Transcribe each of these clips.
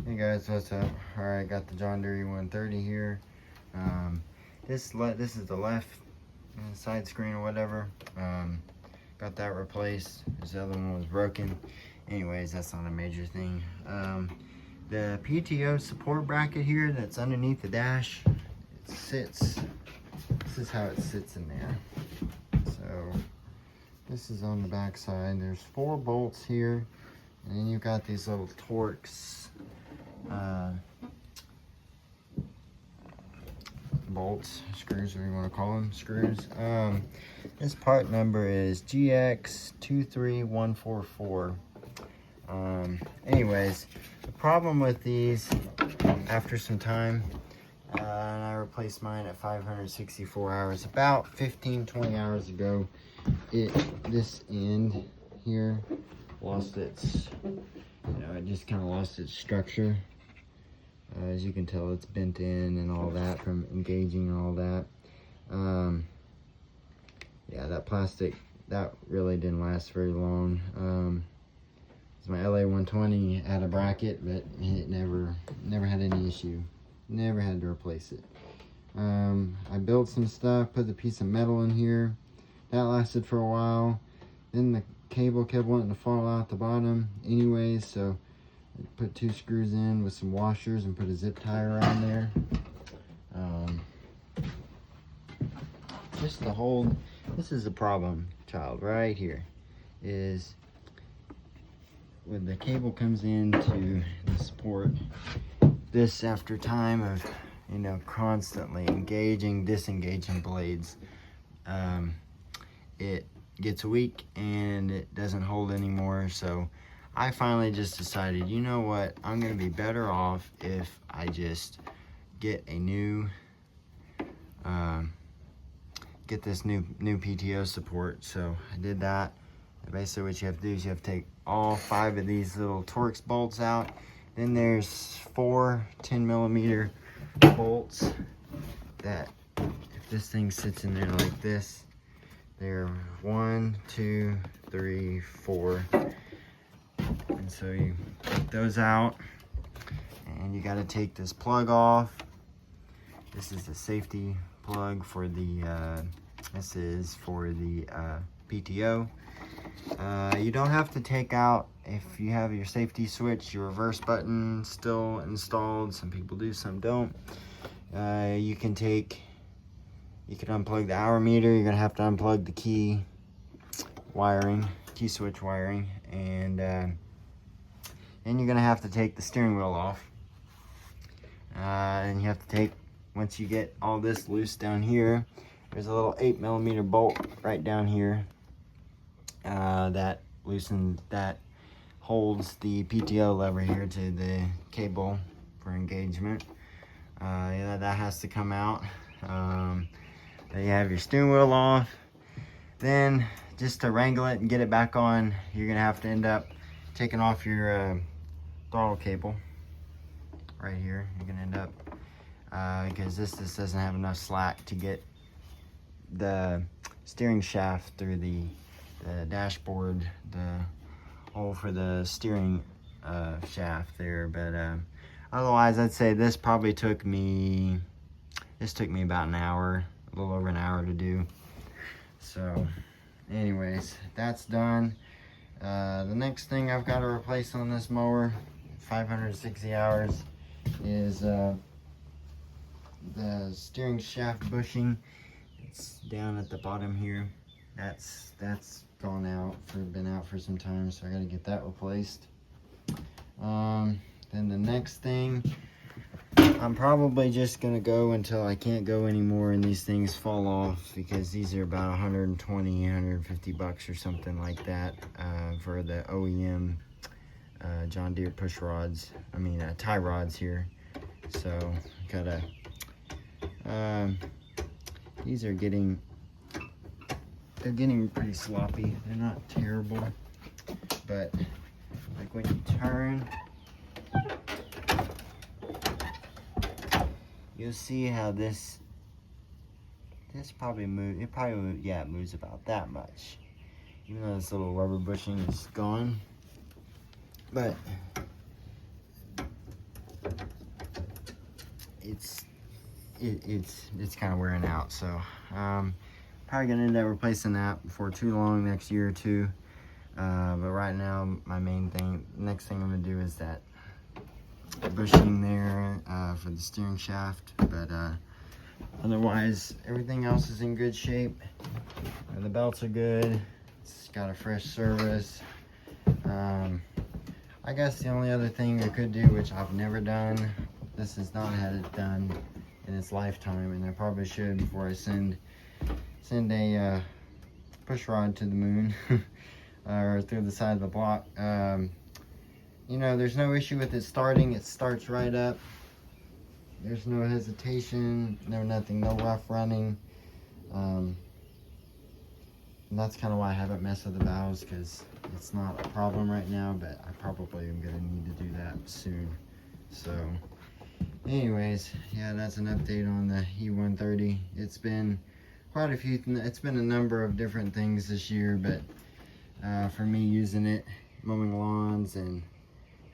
Hey guys, what's up? Alright, got the John Deere E130 here. This is the left side screen or whatever. Got that replaced. This other one was broken. Anyways, that's not a major thing. The PTO support bracket here that's underneath the dash, it sits. This is how it sits in there. So this is on the back side. There's 4 bolts here, and then you've got these little Torx bolts, screws, whatever you want to call them, screws. This part number is GX23144. Anyways, the problem with these, after some time, and I replaced mine at 564 hours, about 15-20 hours ago, this end here lost its, it just kind of lost its structure. As you can tell, it's bent in and all that from engaging and all that. Yeah, that plastic, that really didn't last very long. My LA120 had a bracket, but it never had any issue. Never had to replace it. I built some stuff, put the piece of metal in here. That lasted for a while. Then the cable kept wanting to fall out the bottom anyways, so I put 2 screws in with some washers and put a zip tie around there. Just to hold, this is the problem child right here, is when the cable comes into the support, this, after time of constantly engaging, disengaging blades, it gets weak and it doesn't hold anymore. So I finally just decided, you know what, I'm gonna be better off if I just get a new get this new PTO support. So I did that. And basically what you have to do is you have to take all 5 of these little Torx bolts out. Then there's 4 10mm bolts that, if this thing sits in there like this, they're 1, 2, 3, 4. And so you take those out, and you got to take this plug off. This is the safety plug for the this is for the PTO. You don't have to take out, if you have your safety switch, your reverse button still installed. Some people do, some don't. You can unplug the hour meter. You're gonna have to unplug the key switch wiring, and then you're gonna have to take the steering wheel off. And you have to take, once you get all this loose down here, there's a little 8mm bolt right down here that holds the PTO lever here to the cable for engagement. Yeah, that has to come out. Then you have your steering wheel off. Then, just to wrangle it and get it back on, you're gonna have to end up taking off your throttle cable right here. You're gonna end up because this doesn't have enough slack to get the steering shaft through the dashboard, the hole for the steering shaft there. But otherwise, I'd say this probably took me about an hour, a little over an hour to do. So anyways, that's done. The next thing I've got to replace on this mower, 560 hours, is the steering shaft bushing. It's down at the bottom here. That's been out for some time, so I got to get that replaced. Then the next thing, I'm probably just gonna go until I can't go anymore and these things fall off, because these are about 120, 150 bucks or something like that for the OEM John Deere push rods. Tie rods here. So gotta. These are getting pretty sloppy. They're not terrible, but like when you turn, you'll see how this probably moves. It moves about that much, even though this little rubber bushing is gone. But it's kind of wearing out. So probably gonna end up replacing that before too long, next year or two. But right now, my next thing I'm gonna do is that bushing there for the steering shaft. But otherwise, everything else is in good shape. The belts are good. It's got a fresh service. I guess the only other thing I could do, which I've never done, this has not had it done in its lifetime, and I probably should before I send a push rod to the moon or through the side of the block. You know, there's no issue with it starting. It starts right up. There's no hesitation, no nothing, no rough running. And that's kind of why I haven't messed with the valves, because it's not a problem right now, but I probably am gonna need to do that soon. So anyways, yeah, that's an update on the E130. It's been quite a few, it's been a number of different things this year, but for me, using it, mowing lawns and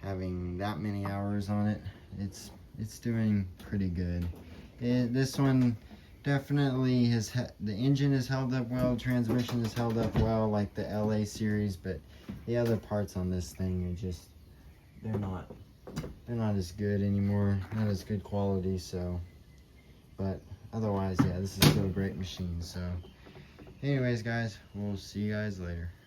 having that many hours on it, it's doing pretty good. This one definitely has, the engine has held up well, transmission has held up well, like the LA series, but the other parts on this thing are just, they're not as good anymore, not as good quality. So, but otherwise, yeah, this is still a great machine. So anyways, guys, we'll see you guys later.